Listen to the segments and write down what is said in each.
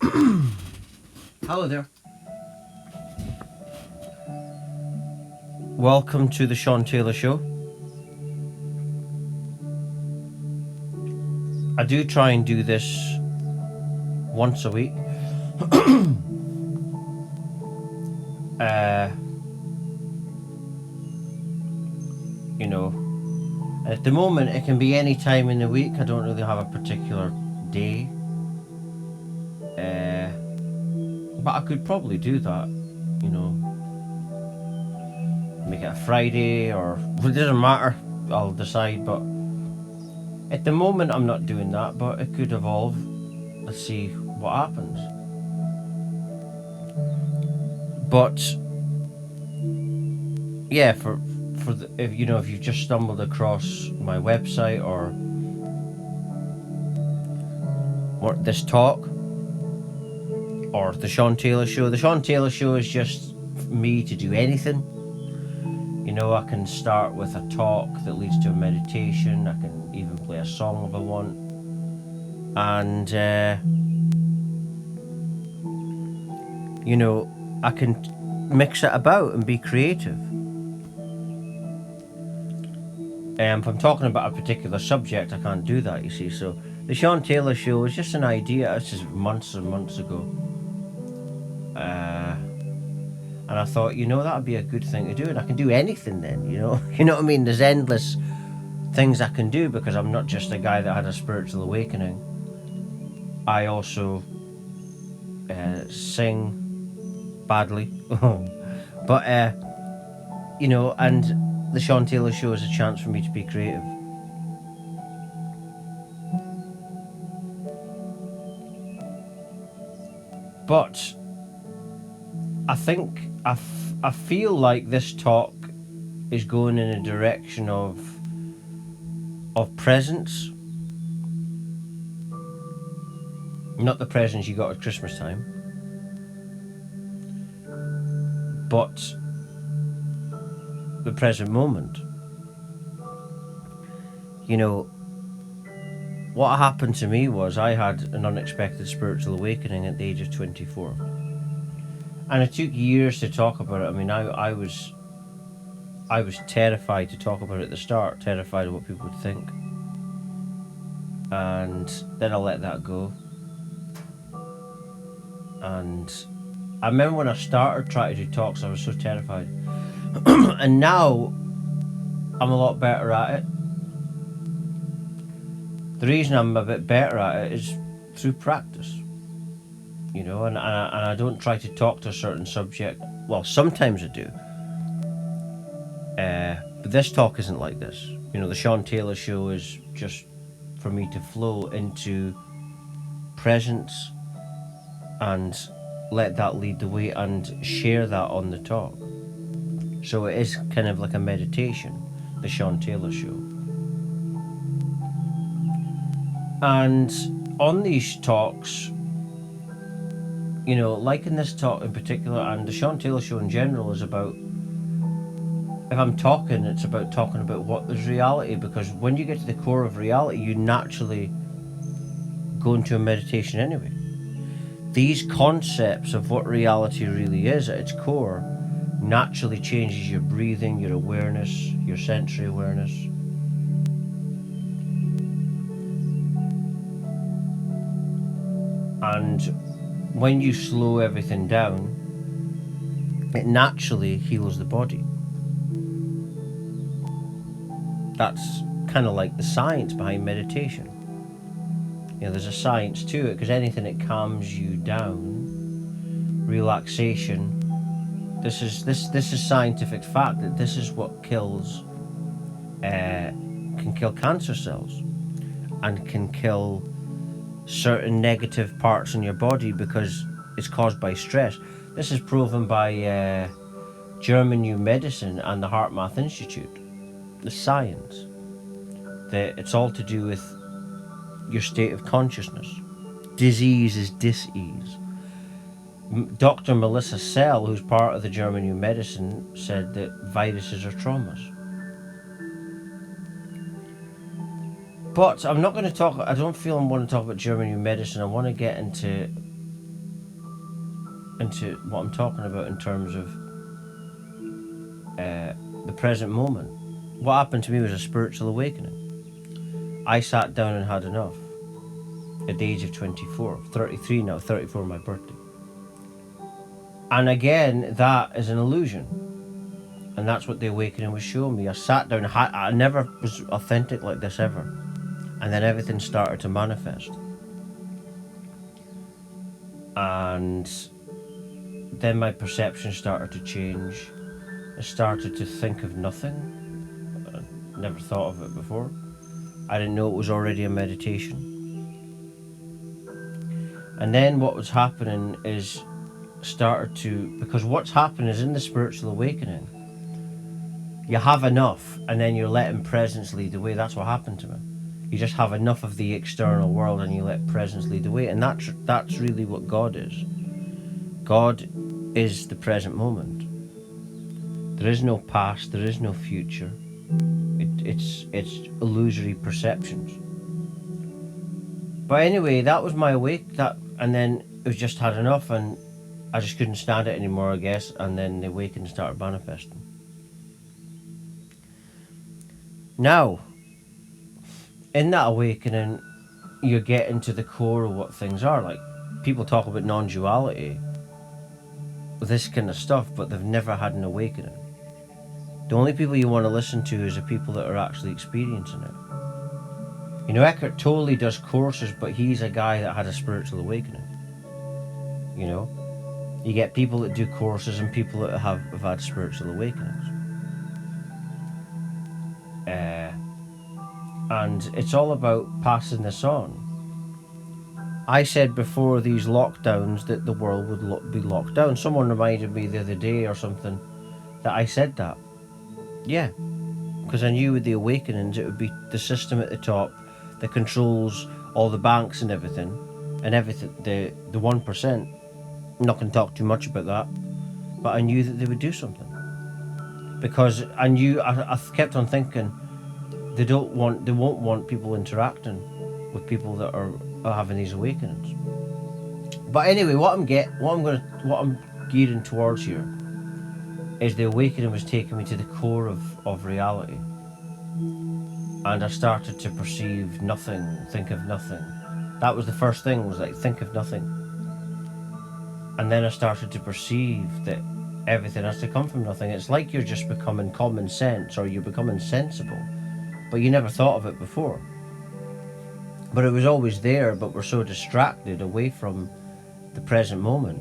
Hello there. Welcome to the Shaun Taylor Show. I do try and do this once a week. You know, at the moment it can be any time in the week. I don't really have a particular day. But I could probably do that, you know. Make it a Friday or it doesn't matter. I'll decide, but at the moment I'm not doing that, but it could evolve. Let's see what happens. But yeah, for the, if you've just stumbled across my website or this talk or the Shaun Taylor Show. The Shaun Taylor Show is just me to do anything. You know, I can start with a talk that leads to a meditation. I can even play a song if I want. And, I can mix it about and be creative. If I'm talking about a particular subject, I can't do that, you see. So the Shaun Taylor Show is just an idea. It's just months and months ago. And I thought, that would be a good thing to do. And I can do anything then, you know. You know what I mean? There's endless things I can do because I'm not just a guy that had a spiritual awakening. I also sing badly. But, and the Shaun Taylor Show is a chance for me to be creative. But I think I feel like this talk is going in a direction of presents. Not the presents you got at Christmas time, but the present moment. What happened to me was I had an unexpected spiritual awakening at the age of 24. And it took years to talk about it. I mean, I was terrified to talk about it at the start, terrified of what people would think. And then I let that go. And I remember when I started trying to do talks, I was so terrified. And now I'm a lot better at it. The reason I'm a bit better at it is through practice. And I don't try to talk to a certain subject. Well, sometimes I do. But this talk isn't like this. The Shaun Taylor Show is just for me to flow into presence and let that lead the way and share that on the talk. So it is kind of like a meditation, the Shaun Taylor Show. And on these talks, like in this talk in particular, and the Shaun Taylor Show in general is about, if I'm talking, it's about talking about what is reality, because when you get to the core of reality, you naturally go into a meditation anyway. These concepts of what reality really is at its core naturally changes your breathing, your awareness, your sensory awareness. And when you slow everything down, it naturally heals the body. That's kind of like the science behind meditation. There's a science to it, because anything that calms you down, relaxation, this is scientific fact that this is what can kill cancer cells and can kill certain negative parts in your body because it's caused by stress. This is proven by German New Medicine and the Heart Math Institute. The science that it's all to do with your state of consciousness. Disease is dis-ease. Dr. Melissa Sell, who's part of the German New Medicine, said that viruses are traumas. But I'm not going to talk, I don't feel I want to talk about German New Medicine. I want to get into into what I'm talking about in terms of the present moment. What happened to me was a spiritual awakening. I sat down and had enough at the age of 24, 33 now, 34 my birthday. And again, that is an illusion. And that's what the awakening was showing me. I sat down, I never was authentic like this ever. And then everything started to manifest. And then my perception started to change. I started to think of nothing. I never thought of it before. I didn't know it was already a meditation. And then what was happening is because what's happening is in the spiritual awakening, you have enough and then you're letting presence lead the way. That's what happened to me. You just have enough of the external world and you let presence lead the way. And that's really what God is. God is the present moment. There is no past, there is no future. It's illusory perceptions. But anyway, that was my and then it was just had enough, and I just couldn't stand it anymore, I guess, and then the awakening started manifesting. Now, in that awakening, you get into the core of what things are. Like, people talk about non-duality, this kind of stuff, but they've never had an awakening. The only people you want to listen to is the people that are actually experiencing it. You know, Eckhart Tolle does courses, but he's a guy that had a spiritual awakening. You know, you get people that do courses and people that have had spiritual awakenings. And it's all about passing this on. I said before these lockdowns that the world would be locked down. Someone reminded me the other day or something that I said that. Yeah, because I knew with the awakenings it would be the system at the top that controls all the banks and everything, the 1%. I'm not going to talk too much about that, but I knew that they would do something, because I knew I kept on thinking they won't want people interacting with people that are having these awakenings. But anyway, what I'm gearing towards here is the awakening was taking me to the core of reality. And I started to perceive nothing, think of nothing. That was the first thing, was like, think of nothing. And then I started to perceive that everything has to come from nothing. It's like you're just becoming common sense, or you're becoming sensible, but you never thought of it before. But it was always there, but we're so distracted away from the present moment.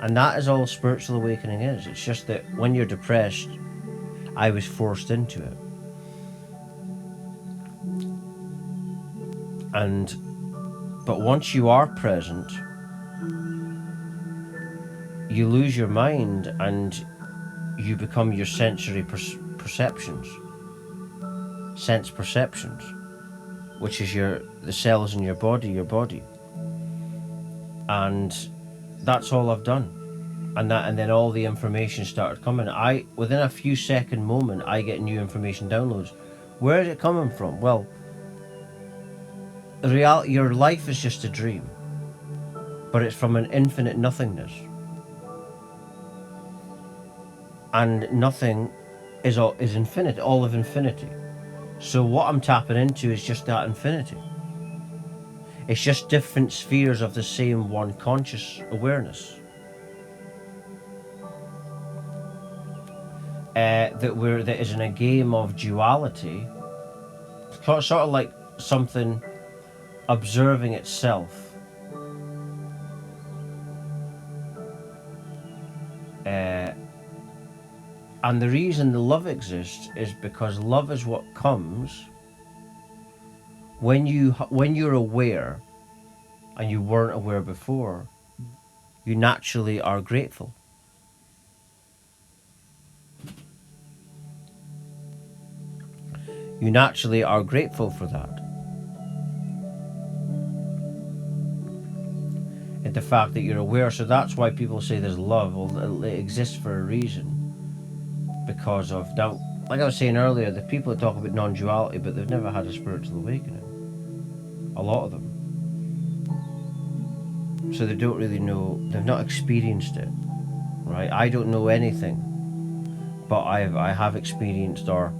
And that is all spiritual awakening is. It's just that when you're depressed, I was forced into it. But once you are present, you lose your mind and you become your sensory perceptions, sense perceptions, which is the cells in your body. And that's all I've done. And then all the information started coming. Within a few second moment, I get new information downloads. Where is it coming from? Well, your life is just a dream, but it's from an infinite nothingness. And nothing is infinite, all of infinity. So what I'm tapping into is just that infinity. It's just different spheres of the same one conscious awareness. That is in a game of duality, sort of like something observing itself. And the reason the love exists is because love is what comes when you're aware, and you weren't aware before. You naturally are grateful. You naturally are grateful for that. And the fact that you're aware, so that's why people say there's love. Well, it exists for a reason. Because of, now, like I was saying earlier, the people that talk about non-duality, but they've never had a spiritual awakening. A lot of them. So they don't really know, they've not experienced it, right? I don't know anything, but I have experienced, or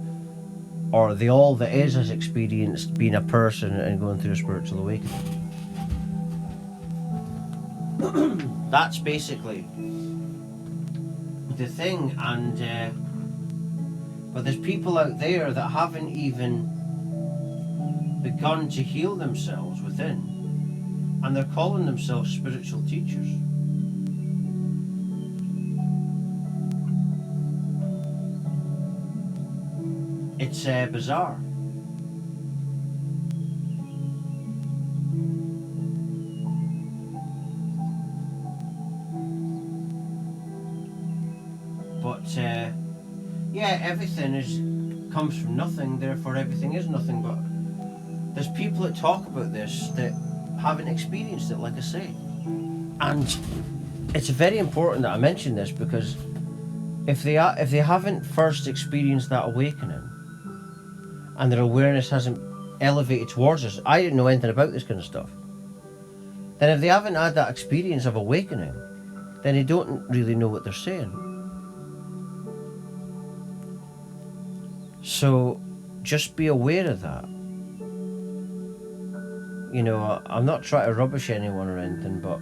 the all that is has experienced being a person and going through a spiritual awakening. That's basically the thing. And but there's people out there that haven't even begun to heal themselves within, and they're calling themselves spiritual teachers. It's bizarre. But yeah, everything comes from nothing, therefore everything is nothing. But there's people that talk about this that haven't experienced it, like I say. And it's very important that I mention this, because if they haven't first experienced that awakening, and their awareness hasn't elevated towards us, I didn't know anything about this kind of stuff. Then if they haven't had that experience of awakening, then they don't really know what they're saying. So just be aware of that. You know, I'm not trying to rubbish anyone or anything, but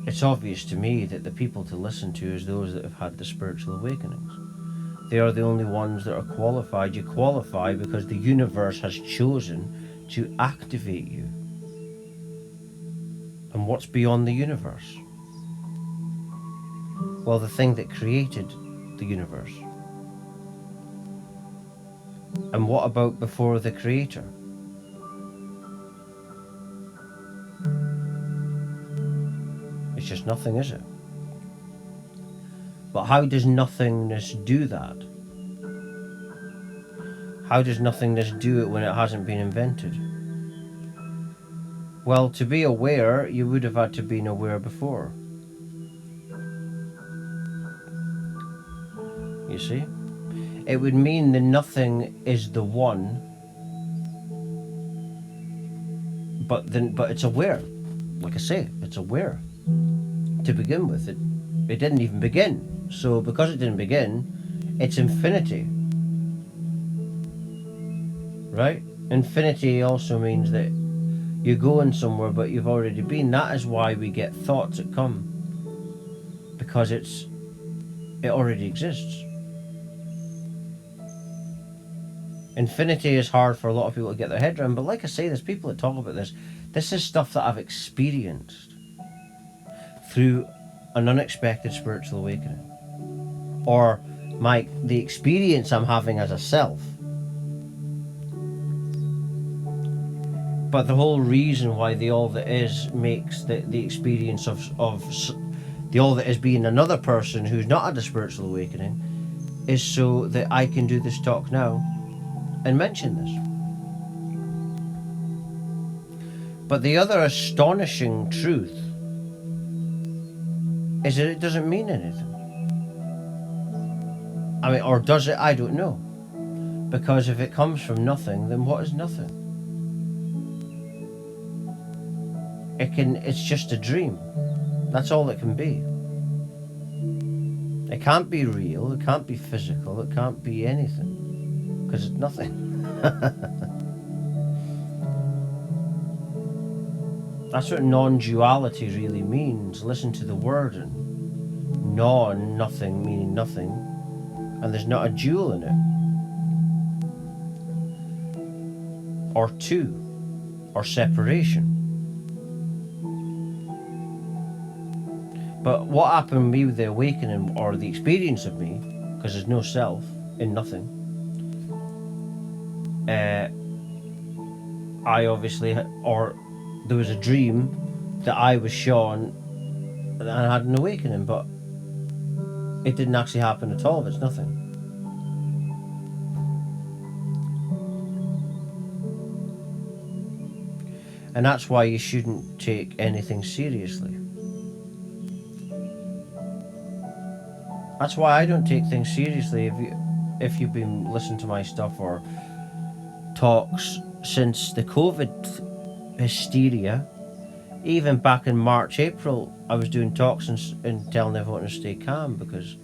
it's obvious to me that the people to listen to is those that have had the spiritual awakenings. They are the only ones that are qualified. You qualify because the universe has chosen to activate you. And what's beyond the universe? Well, the thing that created the universe. And what about before the creator? It's just nothing, is it? But how does nothingness do that? How does nothingness do it when it hasn't been invented? Well, to be aware, you would have had to been aware before. You see? It would mean the nothing is the one, but it's aware. Like I say, it's aware. To begin with, it didn't even begin. So because it didn't begin, it's infinity. Right? Infinity also means that you're going somewhere, but you've already been. That is why we get thoughts that come, because it already exists. Infinity is hard for a lot of people to get their head around, but like I say, there's people that talk about this. This is stuff that I've experienced through an unexpected spiritual awakening, or the experience I'm having as a self. But the whole reason why the all that is makes the experience of the all that is being another person who's not had a spiritual awakening is so that I can do this talk now and mention this. But the other astonishing truth is that it doesn't mean anything. I mean, or does it? I don't know. Because if it comes from nothing, then what is nothing? It's just a dream. That's all it can be. It can't be real, it can't be physical, it can't be anything. Because it's nothing. That's what non-duality really means. Listen to the word. Nothing meaning nothing, and there's not a dual in it, or two, or separation. But what happened to me with the awakening, or the experience of me, because there's no self in nothing, I obviously, or there was a dream that I was Shaun and I had an awakening, but it didn't actually happen at all. It's nothing. And that's why you shouldn't take anything seriously. That's why I don't take things seriously. If you've been listening to my stuff or talks since the COVID hysteria. Even back in March, April, I was doing talks and telling everyone to stay calm because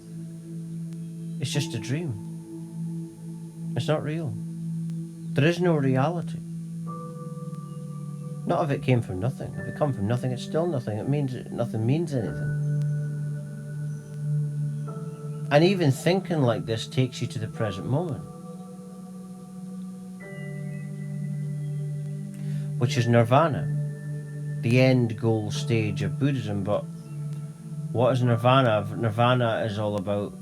it's just a dream. It's not real. There is no reality. Not if it came from nothing. If it come from nothing, it's still nothing. It means nothing means anything. And even thinking like this takes you to the present moment, which is Nirvana, the end goal stage of Buddhism. But what is Nirvana? Nirvana is all about,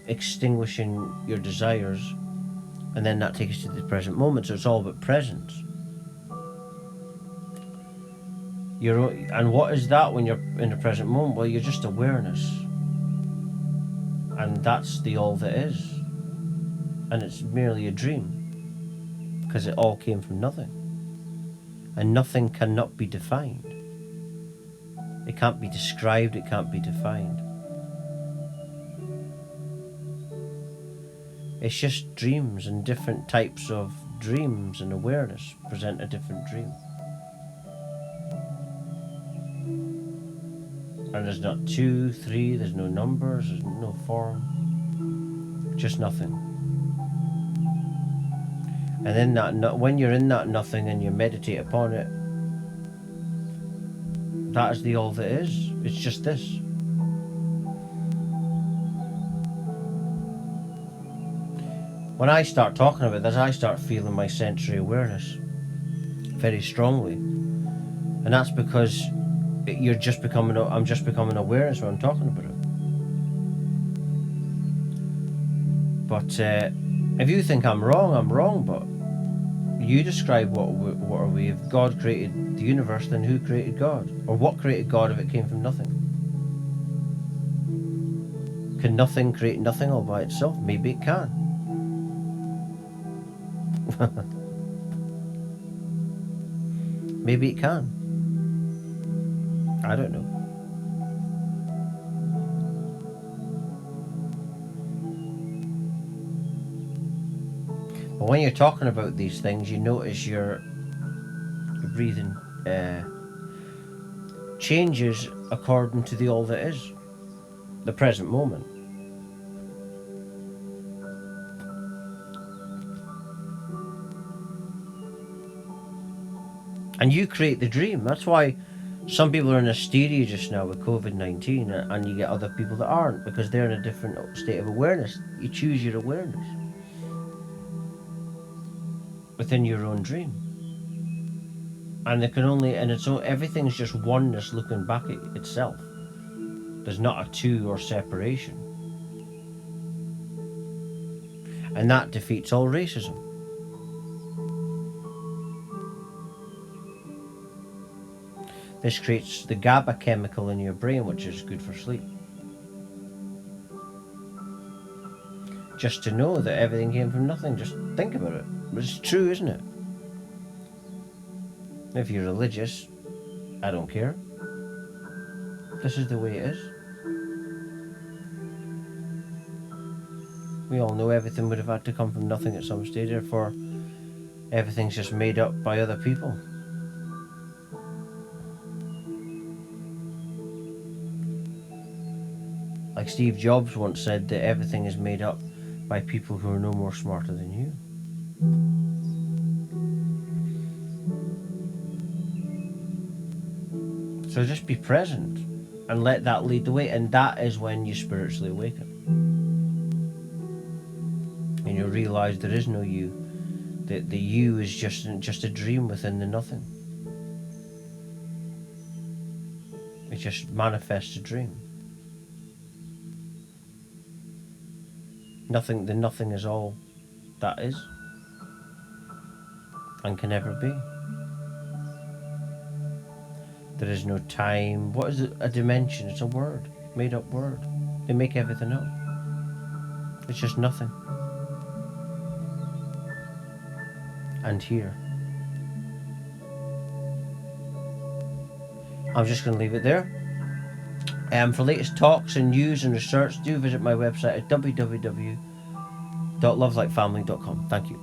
extinguishing your desires, and then that takes you to the present moment. So it's all about presence. And what is that when you're in the present moment? Well, you're just awareness, and that's the all that is, and it's merely a dream because it all came from nothing, and nothing cannot be defined. It can't be described, it can't be defined. It's just dreams, and different types of dreams and awareness present a different dream. And there's not 2, 3, there's no numbers, there's no form, just nothing. And then when you're in that nothing and you meditate upon it, that is the all that is. It's just this. When I start talking about this, I start feeling my sensory awareness very strongly. And that's because I'm just becoming awareness when I'm talking about it. But if you think I'm wrong, but you describe what are we? If God created the universe, then who created God? Or what created God if it came from nothing? Can nothing create nothing all by itself? Maybe it can. Maybe it can. I don't know. But when you're talking about these things, you notice your breathing changes according to the all that is, the present moment. And you create the dream. That's why some people are in hysteria just now with COVID-19, and you get other people that aren't, because they're in a different state of awareness. You choose your awareness within your own dream. And everything's just oneness looking back at itself. There's not a two or separation. And that defeats all racism. This creates the GABA chemical in your brain, which is good for sleep. Just to know that everything came from nothing, just think about it. It's true, isn't it? If you're religious, I don't care. This is the way it is. We all know everything would have had to come from nothing at some stage, therefore everything's just made up by other people. Like Steve Jobs once said that everything is made up by people who are no more smarter than you. So just be present and let that lead the way, and that is when you spiritually awaken. And you'll realise there is no you. That the you is just a dream within the nothing. It just manifests a dream. The nothing is all that is and can never be. There is no time. What is it? A dimension. It's a word, made up word. They make everything up. It's just nothing. And here. I'm just going to leave it there. For latest talks and news and research, do visit my website at www.lovelikefamily.com. Thank you.